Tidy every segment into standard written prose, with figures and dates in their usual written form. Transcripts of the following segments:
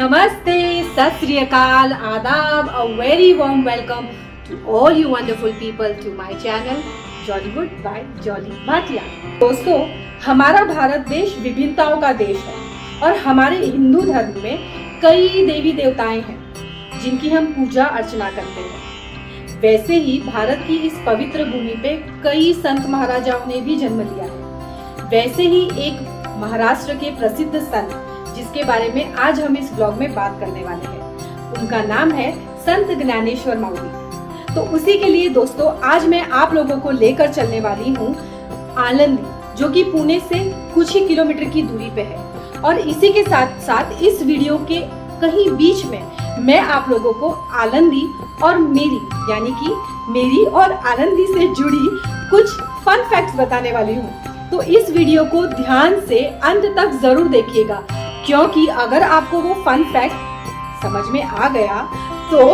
Namaste, Sat Sri Akal, Adab, a very warm welcome to all you wonderful people to my channel Jollywood by Jolly Bhatia। दोस्तों, हमारा भारत देश विभिन्नताओं का देश है और हमारे हिंदू धर्म में कई देवी देवताएं हैं जिनकी हम पूजा अर्चना करते हैं। वैसे ही भारत की इस पवित्र भूमि पे कई संत महाराजाओं ने भी जन्म लिया है। वैसे ही एक महाराष्ट्र के प्रसिद्ध संत जिसके बारे में आज हम इस ब्लॉग में बात करने वाले हैं, उनका नाम है संत ज्ञानेश्वर माउली। तो उसी के लिए दोस्तों आज मैं आप लोगों को लेकर चलने वाली हूँ आलंदी, जो कि पुणे से कुछ ही किलोमीटर की दूरी पे है। और इसी के साथ साथ इस वीडियो के कहीं बीच में मैं आप लोगों को आलंदी और मेरी और आलंदी से जुड़ी कुछ फन फैक्ट्स बताने वाली हूँ। तो इस वीडियो को ध्यान से अंत तक जरूर देखिएगा, क्योंकि अगर आपको वो फन फैक्ट समझ में आ गया तो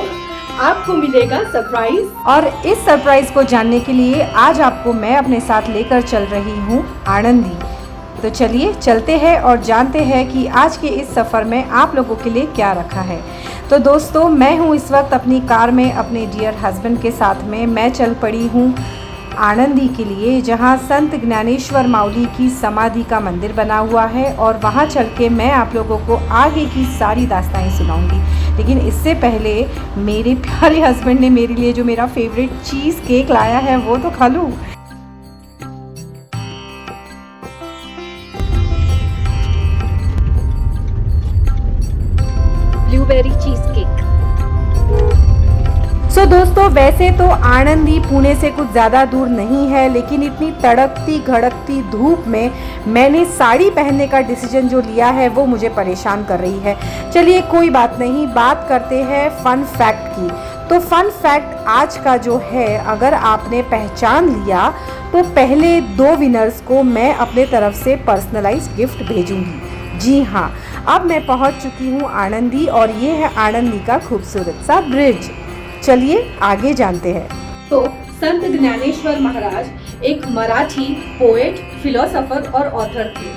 आपको मिलेगा सरप्राइज। और इस सरप्राइज को जानने के लिए आज आपको मैं अपने साथ लेकर चल रही हूँ आनंदी। तो चलिए चलते हैं और जानते हैं कि आज के इस सफ़र में आप लोगों के लिए क्या रखा है। तो दोस्तों मैं हूँ इस वक्त अपनी कार में अपने डियर हस्बैंड के साथ में। मैं चल पड़ी हूँ आनंदी के लिए, जहाँ संत ज्ञानेश्वर माउली की समाधि का मंदिर बना हुआ है और वहाँ चल के मैं आप लोगों को आगे की सारी दास्तानें सुनाऊंगी। लेकिन इससे पहले मेरे प्यारे हस्बैंड ने मेरे लिए जो मेरा फेवरेट चीज़ केक लाया है वो तो खा लूँ। Blueberry cheese cake. सो दोस्तों वैसे तो आनंदी पुणे से कुछ ज़्यादा दूर नहीं है, लेकिन इतनी तड़कती घड़कती धूप में मैंने साड़ी पहनने का डिसीजन जो लिया है वो मुझे परेशान कर रही है। चलिए कोई बात नहीं, बात करते हैं फन फैक्ट की। तो फन फैक्ट आज का जो है, अगर आपने पहचान लिया तो पहले 2 विनर्स को मैं अपने तरफ से पर्सनलाइज गिफ्ट भेजूंगी। जी हाँ, अब मैं पहुँच चुकी हूँ आनंदी और ये है आनंदी का खूबसूरत सा ब्रिज। चलिए आगे जानते हैं। तो संत ज्ञानेश्वर महाराज एक मराठी पोएट, फिलोसोफर और ऑथर थे,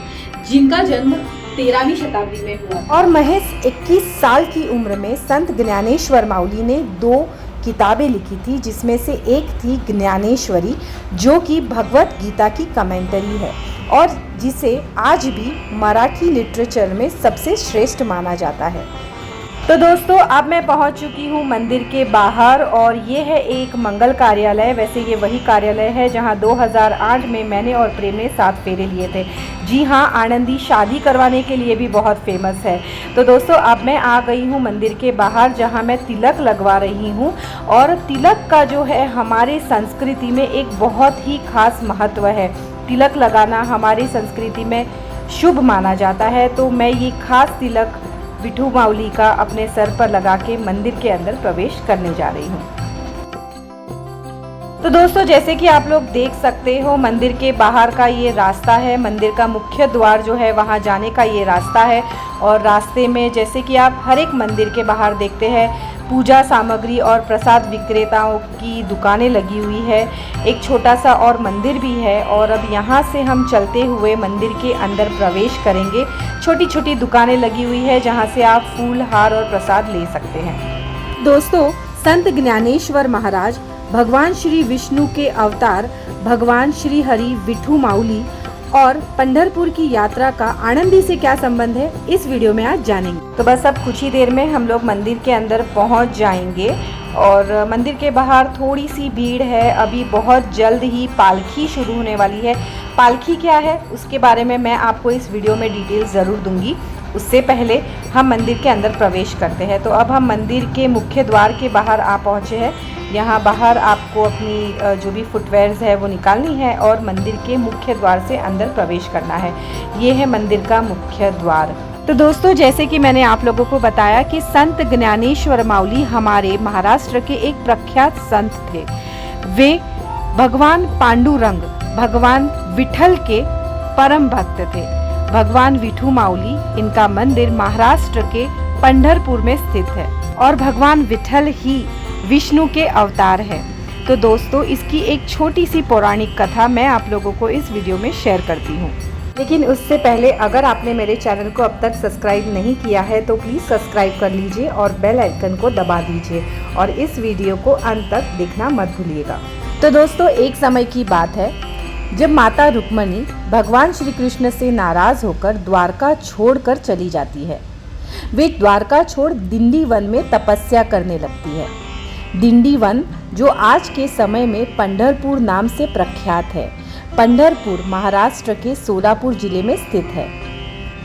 जिनका जन्म 13वीं शताब्दी में हुआ और महज 21 साल की उम्र में संत ज्ञानेश्वर माउली ने 2 किताबें लिखी थी, जिसमें से एक थी ज्ञानेश्वरी, जो कि भगवत गीता की कमेंटरी है और जिसे आज भी मराठी लिटरेचर में सबसे श्रेष्ठ माना जाता है। तो दोस्तों अब मैं पहुंच चुकी हूं मंदिर के बाहर और ये है एक मंगल कार्यालय। वैसे ये वही कार्यालय है जहां 2008 में मैंने और प्रेम ने 7 फेरे लिए थे। जी हाँ, आनंदी शादी करवाने के लिए भी बहुत फेमस है। तो दोस्तों अब मैं आ गई हूं मंदिर के बाहर, जहां मैं तिलक लगवा रही हूं। और तिलक का जो है हमारे संस्कृति में एक बहुत ही खास महत्व है। तिलक लगाना हमारी संस्कृति में शुभ माना जाता है। तो मैं ये खास तिलक विठू माउली का अपने सर पर लगा के मंदिर के अंदर प्रवेश करने जा रही हूँ। तो दोस्तों जैसे कि आप लोग देख सकते हो, मंदिर के बाहर का ये रास्ता है। मंदिर का मुख्य द्वार जो है वहाँ जाने का ये रास्ता है। और रास्ते में जैसे कि आप हर एक मंदिर के बाहर देखते हैं, पूजा सामग्री और प्रसाद विक्रेताओं की दुकानें लगी हुई है। एक छोटा सा और मंदिर भी है और अब यहाँ से हम चलते हुए मंदिर के अंदर प्रवेश करेंगे। छोटी छोटी दुकानें लगी हुई है जहाँ से आप फूल, हार और प्रसाद ले सकते हैं। दोस्तों संत ज्ञानेश्वर महाराज भगवान श्री विष्णु के अवतार भगवान श्री हरि विठू माउली और पंढरपुर की यात्रा का आनंदी से क्या संबंध है, इस वीडियो में आज जानेंगे। तो बस अब कुछ ही देर में हम लोग मंदिर के अंदर पहुंच जाएंगे और मंदिर के बाहर थोड़ी सी भीड़ है। अभी बहुत जल्द ही पालकी शुरू होने वाली है। पालकी क्या है उसके बारे में मैं आपको इस वीडियो में डिटेल ज़रूर दूंगी। उससे पहले हम मंदिर के अंदर प्रवेश करते हैं। तो अब हम मंदिर के मुख्य द्वार के बाहर आ पहुँचे हैं। यहाँ बाहर आपको अपनी जो भी फुटवेयर्स है वो निकालनी है और मंदिर के मुख्य द्वार से अंदर प्रवेश करना है। ये है मंदिर का मुख्य द्वार। तो दोस्तों जैसे कि मैंने आप लोगों को बताया कि संत ज्ञानेश्वर माउली हमारे महाराष्ट्र के एक प्रख्यात संत थे। वे भगवान पांडुरंग, भगवान विठल के परम भक्त थे। भगवान विठू माउली, इनका मंदिर महाराष्ट्र के पंढरपुर में स्थित है और भगवान विठल ही विष्णु के अवतार है। तो दोस्तों इसकी एक छोटी सी पौराणिक कथा मैं आप लोगों को इस वीडियो में शेयर करती हूँ। लेकिन उससे पहले अगर आपने मेरे चैनल को अब तक सब्सक्राइब नहीं किया है तो प्लीज़ सब्सक्राइब कर लीजिए और बेल आइकन को दबा दीजिए और इस वीडियो को अंत तक देखना मत भूलिएगा। तो दोस्तों, एक समय की बात है जब माता रुक्मणी भगवान श्री कृष्ण से नाराज़ होकर द्वारका छोड़कर चली जाती है। वे द्वारका छोड़ दिंडी वन में तपस्या करने लगती है। दिंडी वन जो आज के समय में पंढरपुर नाम से प्रख्यात है। पंढरपुर महाराष्ट्र के सोलापुर जिले में स्थित है।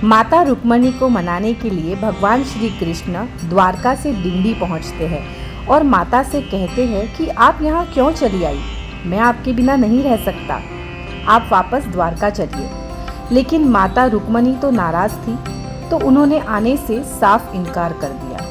माता रुक्मणी को मनाने के लिए भगवान श्री कृष्ण द्वारका से दिंडी पहुंचते हैं और माता से कहते हैं कि आप यहाँ क्यों चली आई, मैं आपके बिना नहीं रह सकता, आप वापस द्वारका चलिए। लेकिन माता रुक्मणी तो नाराज़ थी, तो उन्होंने आने से साफ इनकार कर दिया।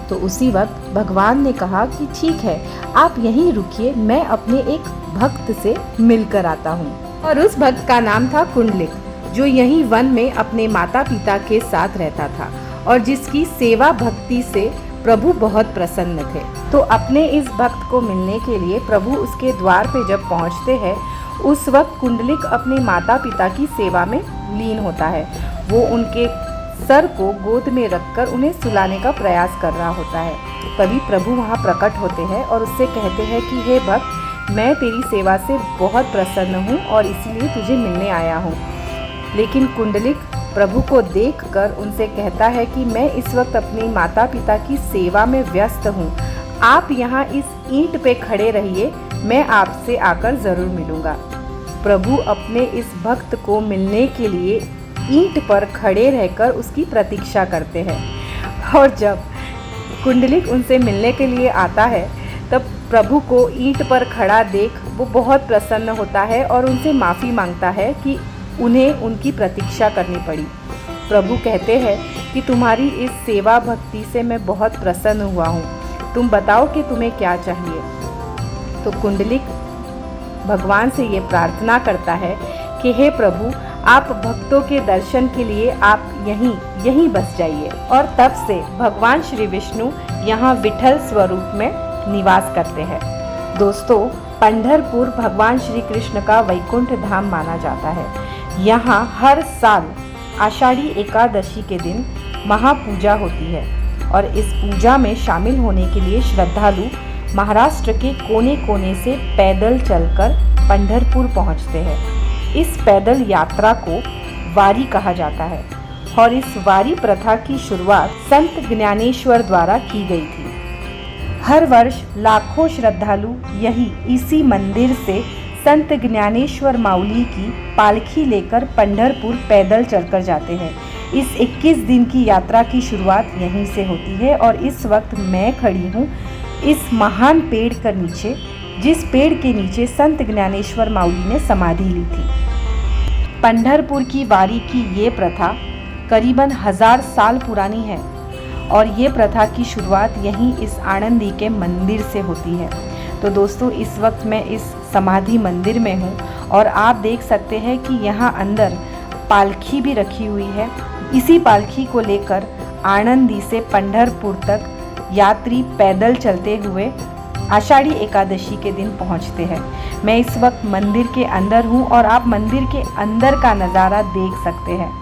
तो उसी वक्त भगवान ने कहा कि ठीक है, आप यहीं रुकिए, मैं अपने एक भक्त से मिलकर आता हूँ। और उस भक्त का नाम था कुंडलिक, जो यहीं वन में अपने माता पिता के साथ रहता था और जिसकी सेवा भक्ति से प्रभु बहुत प्रसन्न थे। तो अपने इस भक्त को मिलने के लिए प्रभु उसके द्वार पे जब पहुँचते हैं, उस वक्त कुंडलिक अपने माता पिता की सेवा में लीन होता है। वो उनके सर को गोद में रखकर उन्हें सुलाने का प्रयास कर रहा होता है। तभी प्रभु वहाँ प्रकट होते हैं और उससे कहते हैं कि हे भक्त, मैं तेरी सेवा से बहुत प्रसन्न हूँ और इसीलिए तुझे मिलने आया हूँ। लेकिन कुंडलिक प्रभु को देखकर उनसे कहता है कि मैं इस वक्त अपनी माता पिता की सेवा में व्यस्त हूँ, आप यहाँ इस ईंट पे खड़े रहिए, मैं आपसे आकर ज़रूर मिलूँगा। प्रभु अपने इस भक्त को मिलने के लिए ईंट पर खड़े रहकर उसकी प्रतीक्षा करते हैं। और जब कुंडलिक उनसे मिलने के लिए आता है तब प्रभु को ईंट पर खड़ा देख वो बहुत प्रसन्न होता है और उनसे माफ़ी मांगता है कि उन्हें उनकी प्रतीक्षा करनी पड़ी। प्रभु कहते हैं कि तुम्हारी इस सेवा भक्ति से मैं बहुत प्रसन्न हुआ हूँ, तुम बताओ कि तुम्हें क्या चाहिए। तो कुंडलिक भगवान से ये प्रार्थना करता है कि हे प्रभु, आप भक्तों के दर्शन के लिए आप यहीं बस जाइए। और तब से भगवान श्री विष्णु यहाँ विठल स्वरूप में निवास करते हैं। दोस्तों, पंढरपुर भगवान श्री कृष्ण का वैकुंठ धाम माना जाता है। यहाँ हर साल आषाढ़ी एकादशी के दिन महापूजा होती है और इस पूजा में शामिल होने के लिए श्रद्धालु महाराष्ट्र के कोने कोने से पैदल चलकर पंढरपुर पहुँचते हैं। इस पैदल यात्रा को वारी कहा जाता है और इस वारी प्रथा की शुरुआत संत ज्ञानेश्वर द्वारा की गई थी। हर वर्ष लाखों श्रद्धालु इसी मंदिर से संत ज्ञानेश्वर माउली की पालकी लेकर पंढरपुर पैदल चलकर जाते हैं। इस 21 दिन की यात्रा की शुरुआत यहीं से होती है और इस वक्त मैं खड़ी हूँ इस महान पेड़ के नीचे, जिस पेड़ के नीचे संत ज्ञानेश्वर माउली ने समाधि ली थी। पंढरपुर की वारी की ये प्रथा करीबन 1000 साल पुरानी है और ये प्रथा की शुरुआत यहीं इस आनंदी के मंदिर से होती है। तो दोस्तों, इस वक्त मैं इस समाधि मंदिर में हूँ और आप देख सकते हैं कि यहाँ अंदर पालकी भी रखी हुई है। इसी पालकी को लेकर आनंदी से पंढरपुर तक यात्री पैदल चलते हुए आषाढ़ी एकादशी के दिन पहुंचते हैं। मैं इस वक्त मंदिर के अंदर हूं और आप मंदिर के अंदर का नज़ारा देख सकते हैं।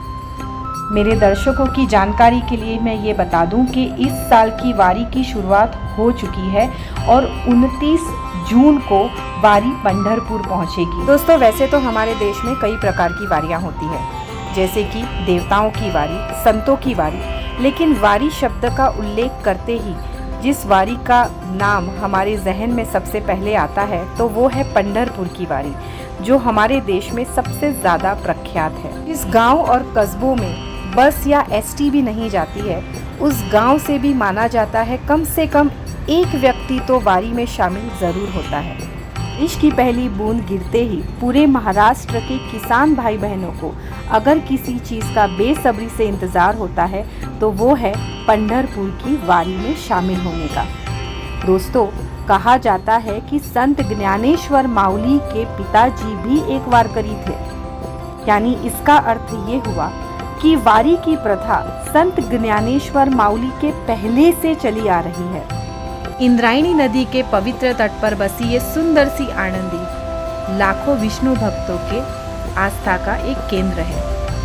मेरे दर्शकों की जानकारी के लिए मैं ये बता दूं कि इस साल की वारी की शुरुआत हो चुकी है और 29 जून को वारी पंढरपुर पहुंचेगी। दोस्तों, वैसे तो हमारे देश में कई प्रकार की वारियां होती है, जैसे कि देवताओं की वारी, संतों की वारी, लेकिन वारी शब्द का उल्लेख करते ही जिस वारी का नाम हमारे जहन में सबसे पहले आता है तो वो है पंढरपुर की वारी, जो हमारे देश में सबसे ज़्यादा प्रख्यात है। इस गांव और कस्बों में बस या एसटी भी नहीं जाती है, उस गांव से भी माना जाता है कम से कम एक व्यक्ति तो वारी में शामिल ज़रूर होता है। बारिश की पहली बूंद गिरते ही पूरे महाराष्ट्र के किसान भाई बहनों को अगर किसी चीज़ का बेसब्री से इंतज़ार होता है तो वो है पंढरपुर की वारी में शामिल होने का। दोस्तों, कहा जाता है कि संत ज्ञानेश्वर माउली के पिताजी भी एक वारकरी थे, यानी इसका अर्थ ये हुआ कि वारी की प्रथा संत ज्ञानेश्वर माउली के पहले से चली आ रही है। इंद्रायणी नदी के पवित्र तट पर बसी ये सुंदर सी आनंदी लाखों विष्णु भक्तों के आस्था का एक केंद्र है।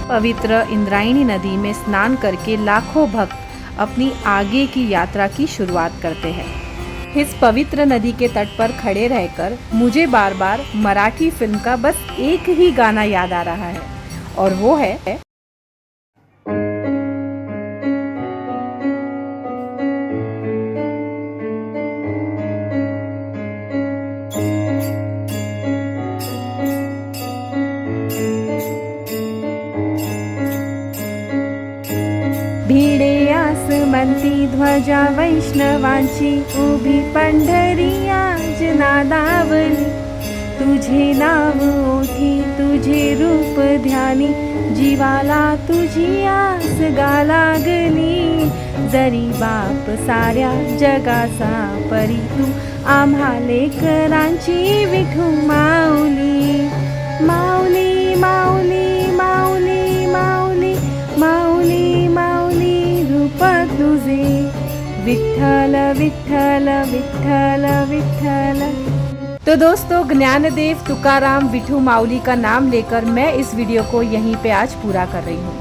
पवित्र इंद्रायणी नदी में स्नान करके लाखों भक्त अपनी आगे की यात्रा की शुरुआत करते हैं। इस पवित्र नदी के तट पर खड़े रहकर मुझे बार बार मराठी फिल्म का बस एक ही गाना याद आ रहा है, और वो है भिडे आसमंती ध्वजा वैष्णवांची उभी पंढरी आज नादावली, तुझे नाव ओठी तुझे रूप ध्यानी, जीवाला तुझी आस गा लागली, जरी बाप साऱ्या जगाचा परी तू आम्हा लेकरांची विठू माऊली, माऊली माऊली माऊली माऊली माऊली माऊली रूप तुझे, विठ्ठल विठ्ठल विठ्ठल विठ्ठल। तो दोस्तों, ज्ञानदेव तुकाराम विठू माऊली का नाम लेकर मैं इस वीडियो को यहीं पे आज पूरा कर रही हूँ।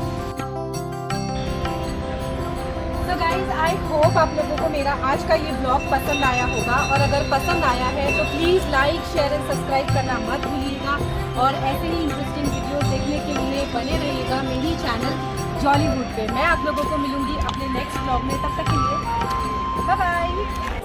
तो गाइज, आई होप आप लोगों को मेरा आज का ये ब्लॉग पसंद आया होगा, और अगर पसंद आया है तो please like share and subscribe करना मत भूलिएगा, और ऐसे ही इंटरेस्टिंग वीडियोस देखने के लिए बने रहिएगा मेरी चैनल जॉलीवुड पे। मैं आप लोगों को मिलूंगी अपने नेक्स्ट ब्लॉग में, तब तक के लिए बाय बाय।